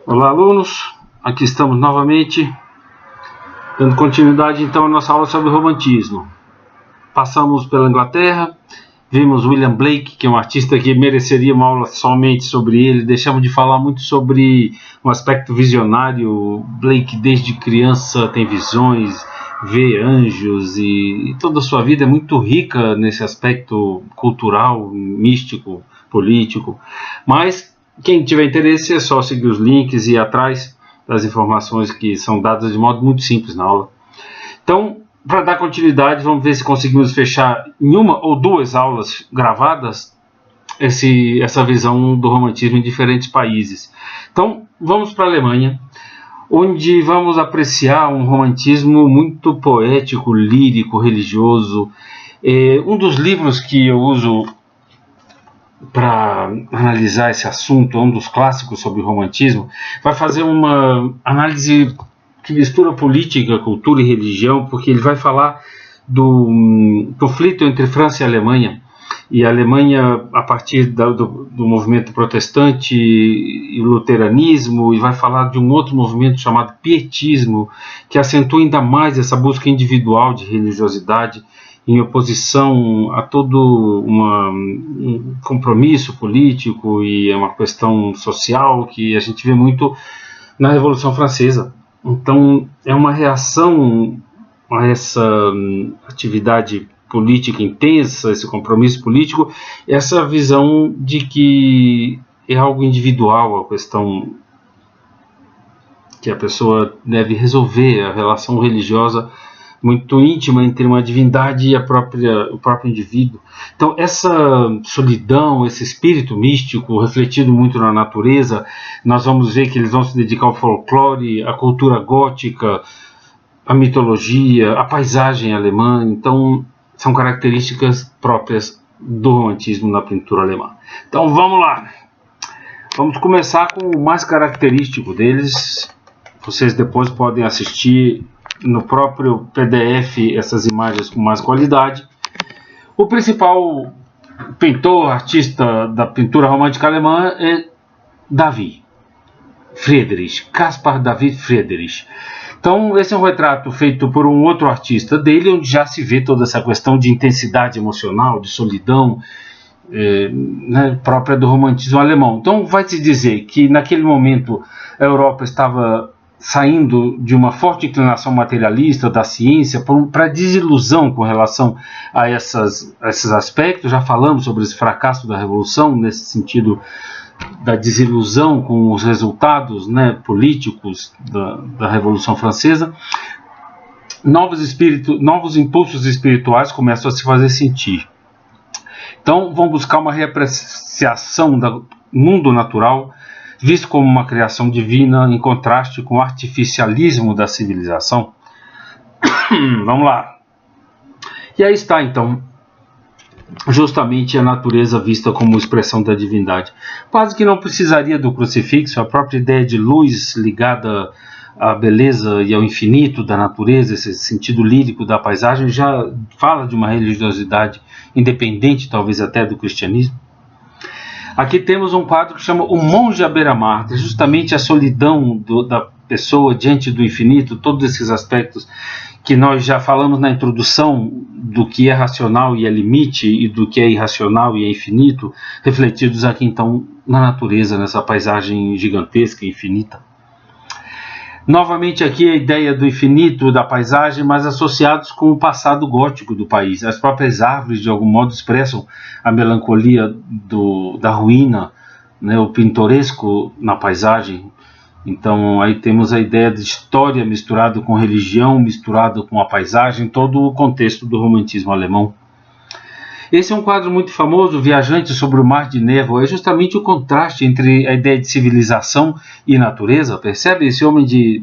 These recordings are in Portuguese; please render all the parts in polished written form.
Olá, alunos, aqui estamos novamente, dando continuidade então à nossa aula sobre romantismo. Passamos pela Inglaterra, vimos William Blake, que é um artista que mereceria uma aula somente sobre ele, deixamos de falar muito sobre um aspecto visionário. Blake desde criança tem visões, vê anjos e toda a sua vida é muito rica nesse aspecto cultural, místico, político, mas quem tiver interesse é só seguir os links e ir atrás das informações que são dadas de modo muito simples na aula. Então, para dar continuidade, vamos ver se conseguimos fechar em uma ou duas aulas gravadas essa visão do romantismo em diferentes países. Então, vamos para a Alemanha, onde vamos apreciar um romantismo muito poético, lírico, religioso. Um dos livros que eu uso para analisar esse assunto, um dos clássicos sobre o romantismo, vai fazer uma análise que mistura política, cultura e religião, porque ele vai falar do conflito entre França e Alemanha. E a Alemanha, a partir do movimento protestante e luteranismo, e vai falar de um outro movimento chamado pietismo, que acentua ainda mais essa busca individual de religiosidade, em oposição a todo um compromisso político e uma questão social que a gente vê muito na Revolução Francesa. Então, é uma reação a essa atividade política intensa, esse compromisso político, essa visão de que é algo individual, a questão que a pessoa deve resolver, a relação religiosa muito íntima entre uma divindade e o próprio indivíduo. Então, essa solidão, esse espírito místico, refletido muito na natureza, nós vamos ver que eles vão se dedicar ao folclore, à cultura gótica, à mitologia, à paisagem alemã. Então, são características próprias do romantismo na pintura alemã. Então, vamos lá. Vamos começar com o mais característico deles. Vocês depois podem assistir no próprio PDF essas imagens com mais qualidade. O principal pintor, artista da pintura romântica alemã é Caspar David Friedrich. Então, esse é um retrato feito por um outro artista dele, onde já se vê toda essa questão de intensidade emocional, de solidão, própria do romantismo alemão. Então, vai se dizer que naquele momento a Europa estava saindo de uma forte inclinação materialista da ciência para desilusão com relação a esses aspectos. Já falamos sobre esse fracasso da Revolução, nesse sentido da desilusão com os resultados políticos da Revolução Francesa. Novos impulsos espirituais começam a se fazer sentir. Então, vão buscar uma reapreciação do mundo natural, visto como uma criação divina, em contraste com o artificialismo da civilização. Vamos lá. E aí está, então, justamente a natureza vista como expressão da divindade. Quase que não precisaria do crucifixo, a própria ideia de luz ligada à beleza e ao infinito da natureza, esse sentido lírico da paisagem, já fala de uma religiosidade independente, talvez até do cristianismo. Aqui temos um quadro que chama O Monge à Beira-Mar, justamente a solidão da pessoa diante do infinito, todos esses aspectos que nós já falamos na introdução do que é racional e é limite e do que é irracional e é infinito, refletidos aqui então na natureza, nessa paisagem gigantesca e infinita. Novamente aqui a ideia do infinito, da paisagem, mas associados com o passado gótico do país. As próprias árvores, de algum modo, expressam a melancolia da ruína, o pintoresco na paisagem. Então aí temos a ideia de história misturado com religião, misturado com a paisagem, todo o contexto do romantismo alemão. Esse é um quadro muito famoso, Viajante sobre o Mar de Névoa. É justamente o contraste entre a ideia de civilização e natureza. Percebe esse homem de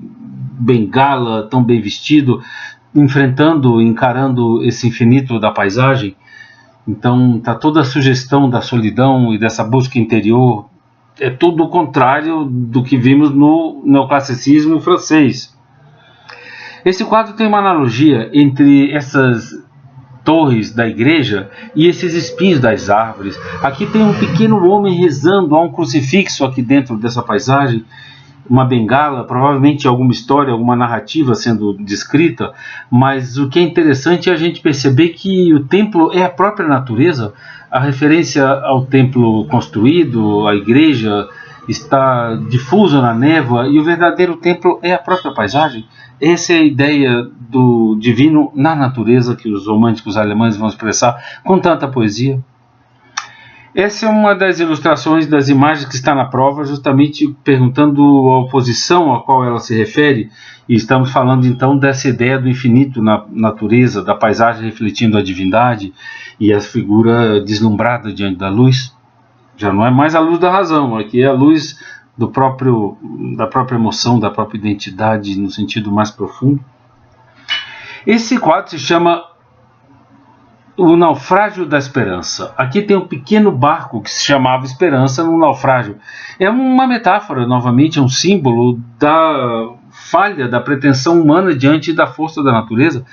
bengala, tão bem vestido, encarando esse infinito da paisagem? Então está toda a sugestão da solidão e dessa busca interior. É tudo o contrário do que vimos no neoclassicismo francês. Esse quadro tem uma analogia entre essas torres da igreja e esses espinhos das árvores. Aqui tem um pequeno homem rezando, há um crucifixo aqui dentro dessa paisagem. uma bengala, provavelmente alguma história, alguma narrativa sendo descrita, mas o que é interessante é a gente perceber que o templo é a própria natureza. A referência ao templo construído, a igreja, está difusa na névoa, e o verdadeiro templo é a própria paisagem. Essa é a ideia do divino na natureza que os românticos alemães vão expressar com tanta poesia. Essa é uma das ilustrações das imagens que está na prova, justamente perguntando a oposição a qual ela se refere, e estamos falando então dessa ideia do infinito na natureza, da paisagem refletindo a divindade e a figura deslumbrada diante da luz. Já não é mais a luz da razão, aqui é a luz da própria emoção, da própria identidade no sentido mais profundo. Esse quadro se chama O Naufrágio da Esperança. Aqui tem um pequeno barco que se chamava Esperança no naufrágio. É uma metáfora, novamente, é um símbolo da falha, da pretensão humana diante da força da natureza,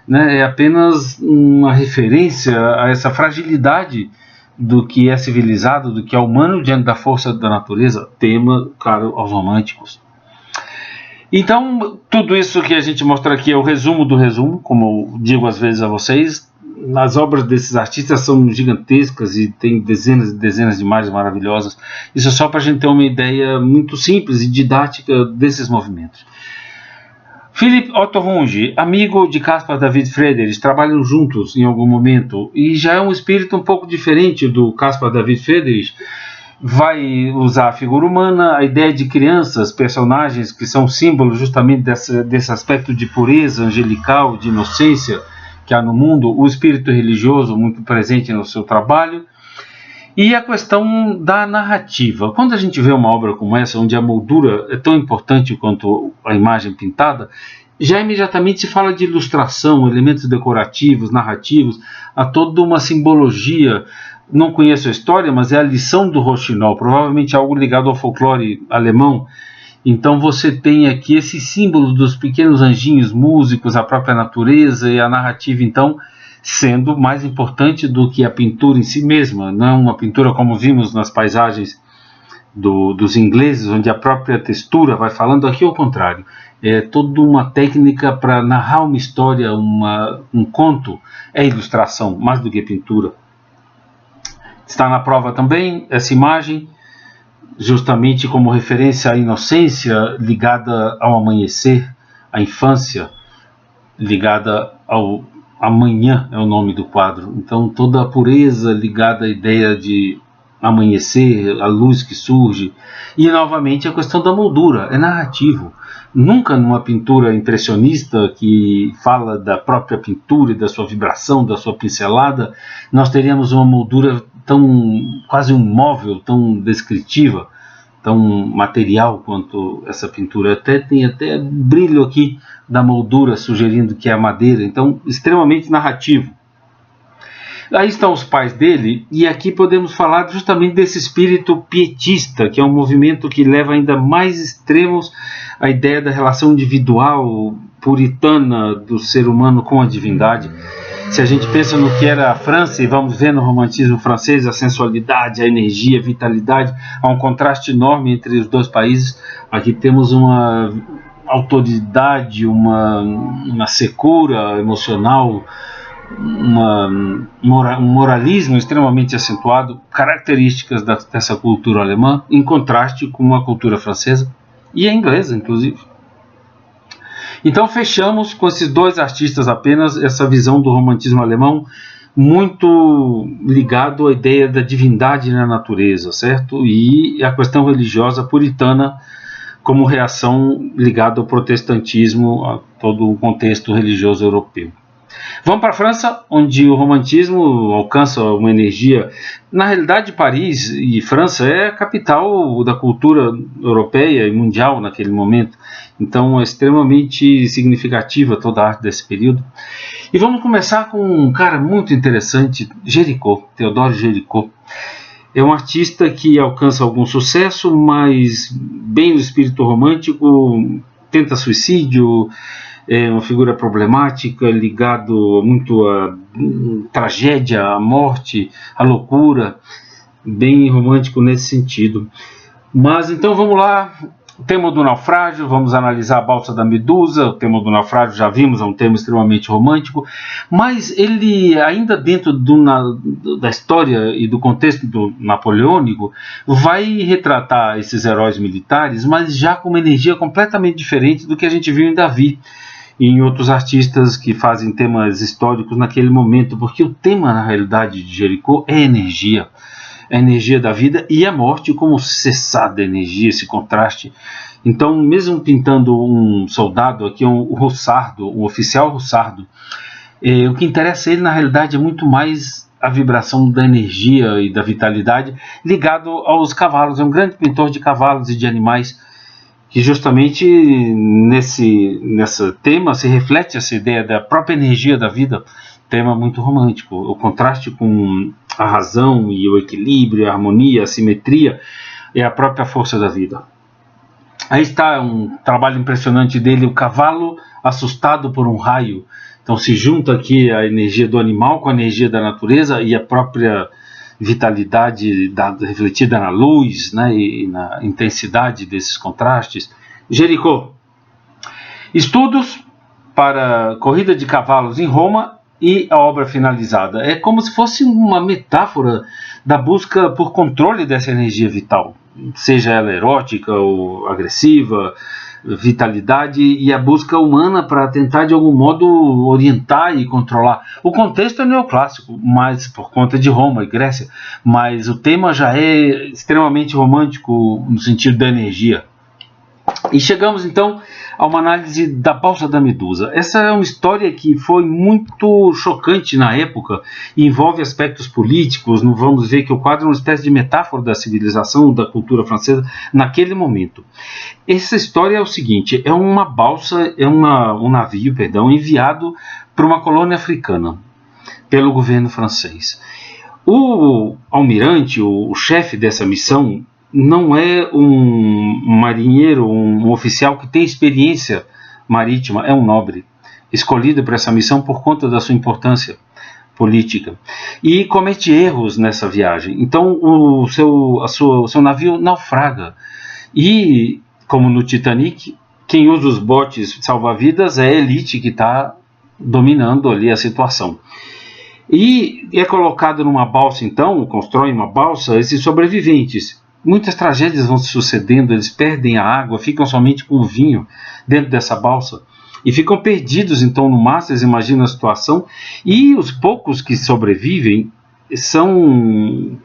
né? É apenas uma referência a essa fragilidade do que é civilizado, do que é humano diante da força da natureza, tema caro aos românticos. Então, tudo isso que a gente mostra aqui é o resumo do resumo, como eu digo às vezes a vocês. As obras desses artistas são gigantescas e tem dezenas e dezenas de imagens maravilhosas. Isso é só para a gente ter uma ideia muito simples e didática desses movimentos. Philipp Otto Runge, amigo de Caspar David Friedrich, trabalham juntos em algum momento, e já é um espírito um pouco diferente do Caspar David Friedrich. Vai usar a figura humana, a ideia de crianças, personagens que são símbolos justamente desse aspecto de pureza angelical, de inocência que há no mundo, o espírito religioso muito presente no seu trabalho, e a questão da narrativa. Quando a gente vê uma obra como essa, onde a moldura é tão importante quanto a imagem pintada, já imediatamente se fala de ilustração, elementos decorativos, narrativos, há toda uma simbologia. Não conheço a história, mas é a lição do Rochinol, provavelmente algo ligado ao folclore alemão. Então você tem aqui esse símbolo dos pequenos anjinhos músicos, a própria natureza e a narrativa, então, sendo mais importante do que a pintura em si mesma. Não é uma pintura como vimos nas paisagens dos ingleses, onde a própria textura vai falando. Aqui ao contrário, é toda uma técnica para narrar uma história, um conto, é ilustração, mais do que pintura. Está na prova também essa imagem, justamente como referência à inocência ligada ao amanhecer, à infância ligada ao amanhã, é o nome do quadro. Então toda a pureza ligada à ideia de amanhecer, a luz que surge, e novamente a questão da moldura, é narrativo. Nunca numa pintura impressionista que fala da própria pintura e da sua vibração, da sua pincelada, nós teríamos uma moldura tão quase um móvel, tão descritiva, tão material quanto essa pintura. Tem até brilho aqui da moldura sugerindo que é a madeira, então extremamente narrativo. Aí estão os pais dele, e aqui podemos falar justamente desse espírito pietista, que é um movimento que leva ainda mais extremos a ideia da relação individual, puritana do ser humano com a divindade. Se a gente pensa no que era a França, e vamos ver no romantismo francês a sensualidade, a energia, a vitalidade, há um contraste enorme entre os dois países. Aqui temos uma autoridade, uma secura emocional, um moralismo extremamente acentuado, características dessa cultura alemã, em contraste com a cultura francesa e a inglesa, inclusive. Então fechamos com esses dois artistas apenas, essa visão do romantismo alemão muito ligado à ideia da divindade na natureza, certo? E a questão religiosa puritana como reação ligada ao protestantismo, a todo o contexto religioso europeu. Vamos para a França, onde o romantismo alcança uma energia. Na realidade, Paris e França é a capital da cultura europeia e mundial naquele momento. Então é extremamente significativa toda a arte desse período. E vamos começar com um cara muito interessante, Géricault, Théodore Géricault. É um artista que alcança algum sucesso, mas bem no espírito romântico, tenta suicídio, é uma figura problemática, ligado muito à tragédia, à morte, à loucura, bem romântico nesse sentido. Mas então vamos lá, O tema do naufrágio, vamos analisar a balsa da Medusa. O tema do naufrágio já vimos, é um tema extremamente romântico, mas ele, ainda dentro da história e do contexto do napoleônico, vai retratar esses heróis militares, mas já com uma energia completamente diferente do que a gente viu em Davi e em outros artistas que fazem temas históricos naquele momento, porque o tema, na realidade, de Jericó é energia. A energia da vida e a morte, como cessar da energia, esse contraste. Então, mesmo pintando um soldado aqui, um russardo, um oficial russardo, o que interessa a ele, na realidade, é muito mais a vibração da energia e da vitalidade ligado aos cavalos. É um grande pintor de cavalos e de animais, que justamente nesse tema se reflete essa ideia da própria energia da vida. Tema muito romântico, o contraste com a razão e o equilíbrio, a harmonia, a simetria e a própria força da vida. Aí está um trabalho impressionante dele, o cavalo assustado por um raio. Então se junta aqui a energia do animal com a energia da natureza e a própria vitalidade refletida na luz, né, e na intensidade desses contrastes. Jericó. Estudos para corrida de cavalos em Roma e a obra finalizada. É como se fosse uma metáfora da busca por controle dessa energia vital, seja ela erótica ou agressiva, vitalidade, e a busca humana para tentar de algum modo orientar e controlar. O contexto é neoclássico, mas por conta de Roma e Grécia, mas o tema já é extremamente romântico no sentido da energia. E chegamos então a uma análise da balsa da Medusa. Essa é uma história que foi muito chocante na época e envolve aspectos políticos. Vamos ver que o quadro é uma espécie de metáfora da civilização, da cultura francesa naquele momento. Essa história é o seguinte: é uma balsa, um navio, enviado para uma colônia africana pelo governo francês. O almirante, o chefe dessa missão, não é um marinheiro, um oficial que tem experiência marítima, é um nobre, escolhido para essa missão por conta da sua importância política, e comete erros nessa viagem. Então o seu navio naufraga, e como no Titanic, quem usa os botes salva-vidas é a elite que está dominando ali a situação. E é colocado numa balsa, então, constrói uma balsa, esses sobreviventes. Muitas tragédias vão se sucedendo, eles perdem a água, ficam somente com o vinho dentro dessa balsa e ficam perdidos então no mar. Vocês imaginam a situação, e os poucos que sobrevivem são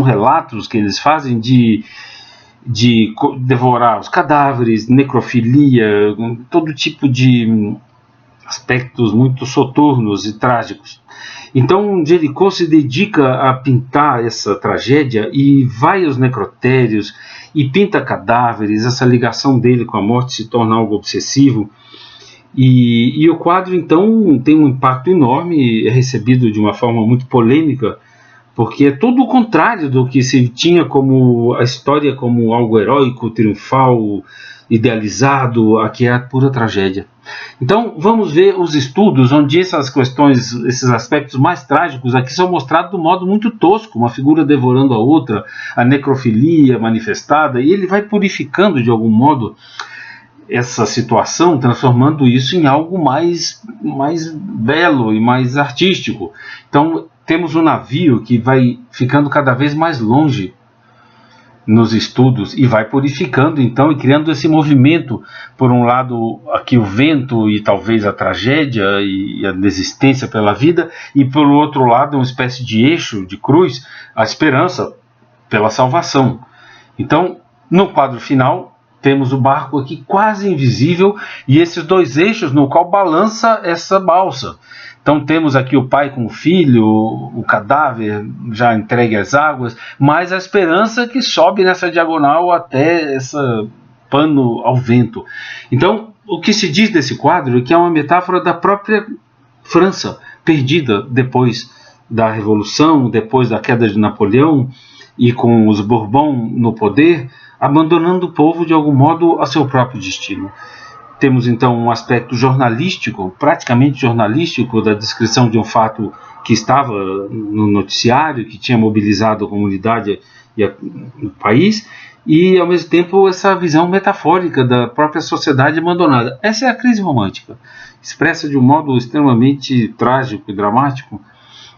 relatos que eles fazem de devorar os cadáveres, necrofilia, todo tipo de aspectos muito soturnos e trágicos. Então Jericó se dedica a pintar essa tragédia e vai aos necrotérios e pinta cadáveres. Essa ligação dele com a morte se torna algo obsessivo, e o quadro então tem um impacto enorme, é recebido de uma forma muito polêmica, porque é todo o contrário do que se tinha como a história como algo heróico, triunfal, idealizado. Aqui é a pura tragédia. Então vamos ver os estudos onde essas questões, esses aspectos mais trágicos aqui são mostrados de um modo muito tosco, uma figura devorando a outra, a necrofilia manifestada, e ele vai purificando de algum modo essa situação, transformando isso em algo mais belo e mais artístico. Então temos um navio que vai ficando cada vez mais longe nos estudos e vai purificando então e criando esse movimento, por um lado aqui o vento e talvez a tragédia e a desistência pela vida, e por outro lado uma espécie de eixo, de cruz, a esperança pela salvação. Então no quadro final temos o barco aqui quase invisível e esses dois eixos no qual balança essa balsa. Então temos aqui o pai com o filho, o cadáver já entregue às águas, mas a esperança que sobe nessa diagonal até esse pano ao vento. Então o que se diz desse quadro é que é uma metáfora da própria França, perdida depois da Revolução, depois da queda de Napoleão e com os Bourbon no poder, abandonando o povo de algum modo a seu próprio destino. Temos então um aspecto jornalístico, praticamente jornalístico, da descrição de um fato que estava no noticiário, que tinha mobilizado a comunidade e o país, e ao mesmo tempo essa visão metafórica da própria sociedade abandonada. Essa é a crise romântica, expressa de um modo extremamente trágico e dramático,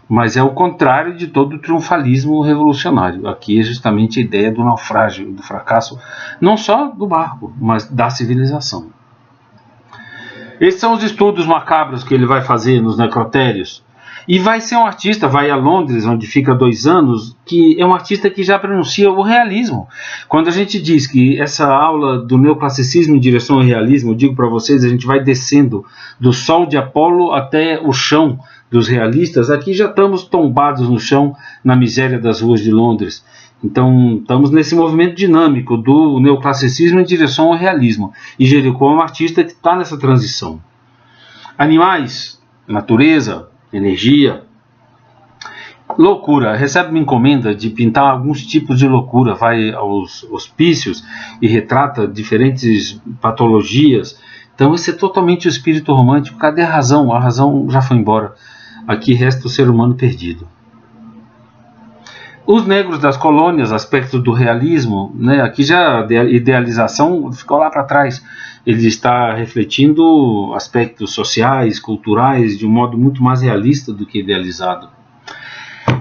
mas é o contrário de todo o triunfalismo revolucionário. Aqui é justamente a ideia do naufrágio, do fracasso, não só do barco, mas da civilização. Esses são os estudos macabros que ele vai fazer nos necrotérios. E vai ser um artista, vai a Londres, onde fica 2 anos, que é um artista que já pronuncia o realismo. Quando a gente diz que essa aula do neoclassicismo em direção ao realismo, eu digo para vocês, a gente vai descendo do sol de Apolo até o chão dos realistas, aqui já estamos tombados no chão, na miséria das ruas de Londres. Então, estamos nesse movimento dinâmico do neoclassicismo em direção ao realismo. E Jericó é um artista que está nessa transição. Animais, natureza, energia, loucura. Recebe uma encomenda de pintar alguns tipos de loucura, vai aos hospícios e retrata diferentes patologias. Então esse é totalmente o espírito romântico. Cadê a razão? A razão já foi embora. Aqui resta o ser humano perdido. Os negros das colônias, aspectos do realismo, né? Aqui já a idealização ficou lá para trás. Ele está refletindo aspectos sociais, culturais, de um modo muito mais realista do que idealizado.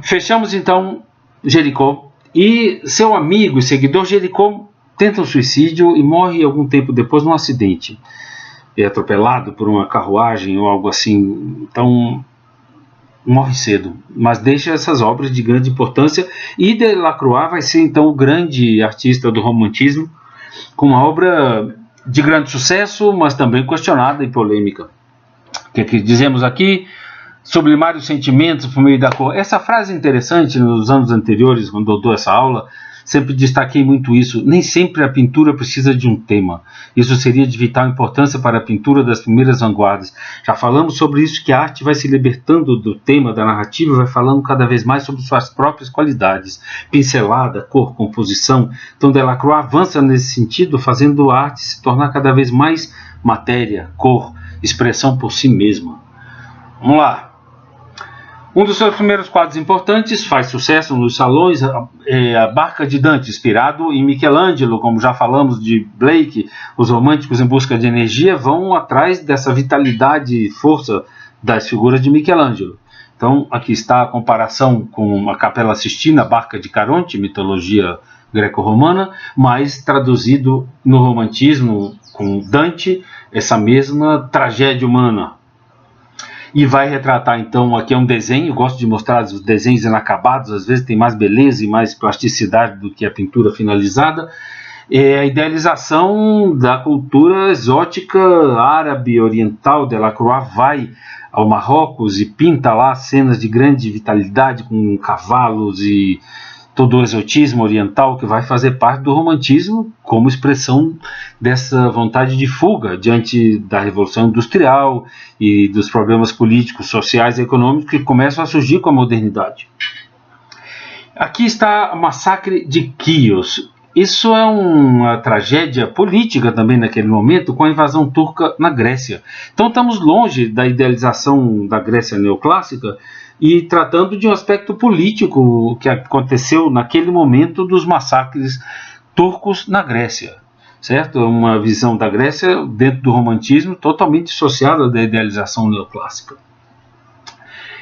Fechamos então Jericó, e seu amigo e seguidor Jericó tenta um suicídio e morre algum tempo depois num acidente. É atropelado por uma carruagem ou algo assim. Então morre cedo, mas deixa essas obras de grande importância, e Delacroix vai ser então o grande artista do romantismo, com uma obra de grande sucesso, mas também questionada e polêmica. O que é que dizemos aqui? Sublimar os sentimentos por meio da cor. Essa frase é interessante. Nos anos anteriores, quando eu dou essa aula, sempre destaquei muito isso. Nem sempre a pintura precisa de um tema. Isso seria de vital importância para a pintura das primeiras vanguardas. Já falamos sobre isso, que a arte vai se libertando do tema, da narrativa, vai falando cada vez mais sobre suas próprias qualidades. Pincelada, cor, composição. Então Delacroix avança nesse sentido, fazendo a arte se tornar cada vez mais matéria, cor, expressão por si mesma. Vamos lá. Um dos seus primeiros quadros importantes, faz sucesso nos salões, é a Barca de Dante, inspirado em Michelangelo. Como já falamos de Blake, os românticos em busca de energia vão atrás dessa vitalidade e força das figuras de Michelangelo. Então aqui está a comparação com a Capela Sistina, a Barca de Caronte, mitologia greco-romana, mas traduzido no romantismo com Dante, essa mesma tragédia humana. E vai retratar, então, aqui é um desenho, eu gosto de mostrar os desenhos inacabados, às vezes tem mais beleza e mais plasticidade do que a pintura finalizada. É a idealização da cultura exótica árabe oriental. Delacroix vai ao Marrocos e pinta lá cenas de grande vitalidade com cavalos e todo o exotismo oriental, que vai fazer parte do romantismo como expressão dessa vontade de fuga diante da Revolução Industrial e dos problemas políticos, sociais e econômicos que começam a surgir com a modernidade. Aqui está o Massacre de Quios. Isso é uma tragédia política também naquele momento, com a invasão turca na Grécia. Então estamos longe da idealização da Grécia neoclássica e tratando de um aspecto político que aconteceu naquele momento dos massacres turcos na Grécia, certo? Uma visão da Grécia dentro do romantismo totalmente dissociada da idealização neoclássica.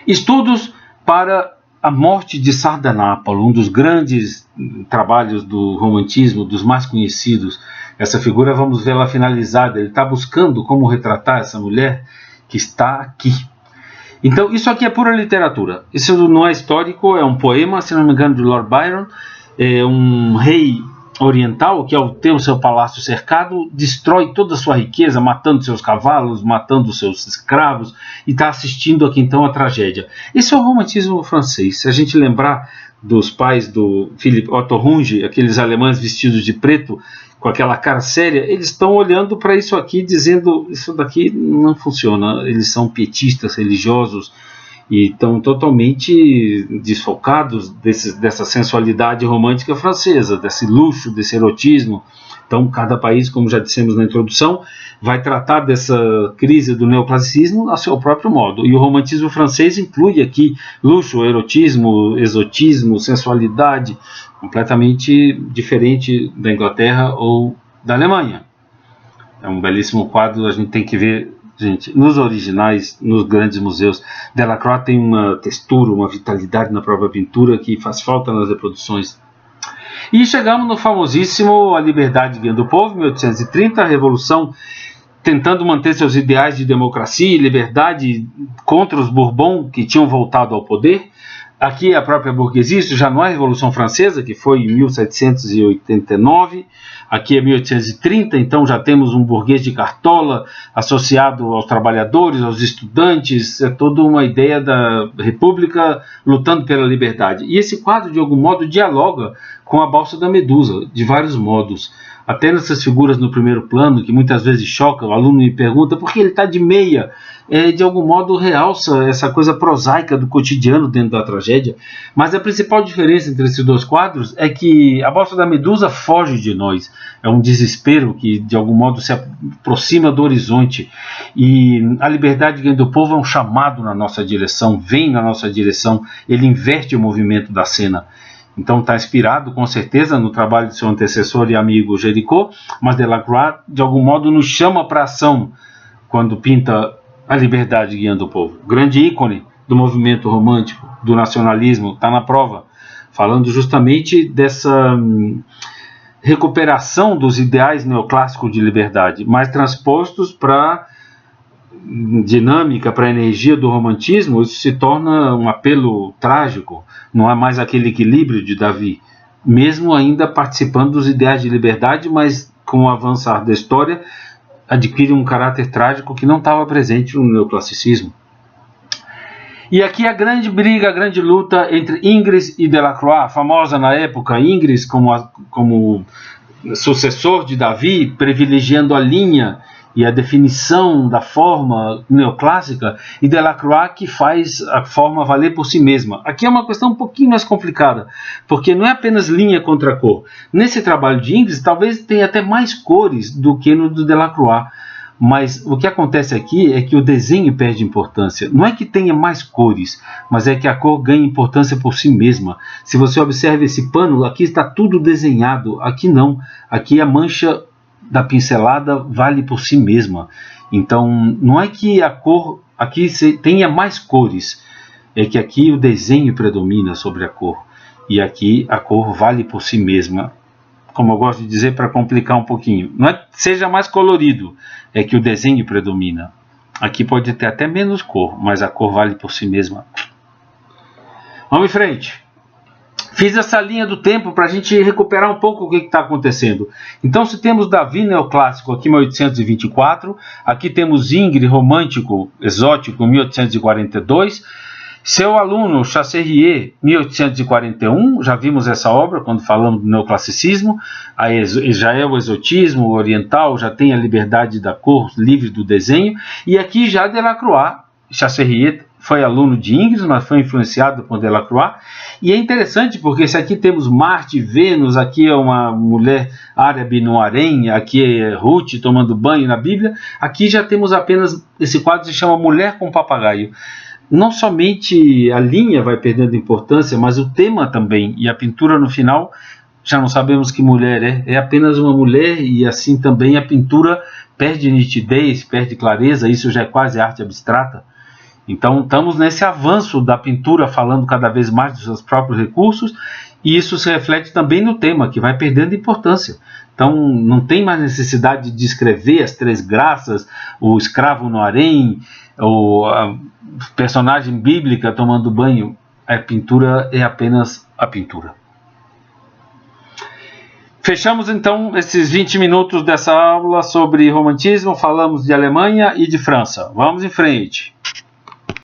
Estudos para a morte de Sardanápalo, um dos grandes trabalhos do romantismo, dos mais conhecidos. Essa figura, vamos vê-la finalizada. Ele está buscando como retratar essa mulher que está aqui. Então, isso aqui é pura literatura. Isso não é histórico, é um poema, se não me engano, de Lord Byron. É um rei oriental que, ao ter o seu palácio cercado, destrói toda a sua riqueza, matando seus cavalos, matando seus escravos, e está assistindo aqui então a tragédia. Esse é o romantismo francês. Se a gente lembrar dos pais do Philipp Otto Runge, aqueles alemães vestidos de preto, com aquela cara séria, eles estão olhando para isso aqui dizendo, isso daqui não funciona. Eles são pietistas, religiosos, e estão totalmente desfocados dessa sensualidade romântica francesa, desse luxo, desse erotismo, Então, cada país, como já dissemos na introdução, vai tratar dessa crise do neoclassicismo a seu próprio modo. E o romantismo francês inclui aqui luxo, erotismo, exotismo, sensualidade, completamente diferente da Inglaterra ou da Alemanha. É um belíssimo quadro, a gente tem que ver, gente, nos originais, nos grandes museus. Delacroix tem uma textura, uma vitalidade na própria pintura que faz falta nas reproduções. E chegamos no famosíssimo A Liberdade Guiando o Povo, 1830, a Revolução tentando manter seus ideais de democracia e liberdade contra os Bourbon que tinham voltado ao poder. Aqui a própria burguesia, isso já não é a Revolução Francesa, que foi em 1789, aqui é 1830, então já temos um burguês de cartola associado aos trabalhadores, aos estudantes, é toda uma ideia da república lutando pela liberdade. E esse quadro, de algum modo, dialoga com a Balsa da Medusa, de vários modos. Até nessas figuras no primeiro plano, que muitas vezes chocam, o aluno me pergunta por que ele está de meia. De algum modo realça essa coisa prosaica do cotidiano dentro da tragédia. Mas a principal diferença entre esses dois quadros é que a Balsa da Medusa foge de nós. É um desespero que de algum modo se aproxima do horizonte. E A Liberdade Guiando o Povo é um chamado na nossa direção, vem na nossa direção, ele inverte o movimento da cena. Então está inspirado com certeza no trabalho de seu antecessor e amigo Géricault, mas Delacroix de algum modo nos chama para a ação quando pinta A Liberdade Guiando o Povo. Grande ícone do movimento romântico, do nacionalismo, está na prova, falando justamente dessa recuperação dos ideais neoclássicos de liberdade, mas transpostos para dinâmica, para a energia do romantismo. Isso se torna um apelo trágico, não há mais aquele equilíbrio de Davi, mesmo ainda participando dos ideais de liberdade, mas com o avançar da história adquire um caráter trágico que não estava presente no neoclassicismo. E aqui a grande briga, a grande luta entre Ingres e Delacroix, famosa na época, Ingres como sucessor de Davi, privilegiando a linha e a definição da forma neoclássica, e Delacroix que faz a forma valer por si mesma. Aqui é uma questão um pouquinho mais complicada, porque não é apenas linha contra cor. Nesse trabalho de Ingres, talvez tenha até mais cores do que no do Delacroix, mas o que acontece aqui é que o desenho perde importância. Não é que tenha mais cores, mas é que a cor ganha importância por si mesma. Se você observa esse pano, aqui está tudo desenhado, aqui não. Aqui a mancha da pincelada vale por si mesma. Então não é que a cor aqui tenha mais cores, é que aqui o desenho predomina sobre a cor, e aqui a cor vale por si mesma. Como eu gosto de dizer, para complicar um pouquinho, não é que seja mais colorido, é que o desenho predomina. Aqui pode ter até menos cor, mas a cor vale por si mesma. Vamos em frente. Fiz essa linha do tempo para a gente recuperar um pouco o que está acontecendo. Então, se temos Davi neoclássico aqui em 1824, aqui temos Ingres romântico exótico em 1842, seu aluno Chassérier 1841, já vimos essa obra quando falamos do neoclassicismo, já é o exotismo oriental, já tem a liberdade da cor livre do desenho, e aqui já Delacroix. Chassérier foi aluno de Ingres, mas foi influenciado por Delacroix. E é interessante porque se aqui temos Marte, Vênus, aqui é uma mulher árabe no harém, aqui é Ruth tomando banho na Bíblia, aqui já temos apenas, esse quadro se chama Mulher com Papagaio. Não somente a linha vai perdendo importância, mas o tema também, e a pintura no final, já não sabemos que mulher é apenas uma mulher, e assim também a pintura perde nitidez, perde clareza, isso já é quase arte abstrata. Então estamos nesse avanço da pintura falando cada vez mais dos seus próprios recursos, e isso se reflete também no tema, que vai perdendo importância. Então não tem mais necessidade de descrever as três graças, o escravo no harém, a personagem bíblica tomando banho. A pintura é apenas a pintura. Fechamos então esses 20 minutos dessa aula sobre romantismo, falamos de Alemanha e de França. Vamos em frente.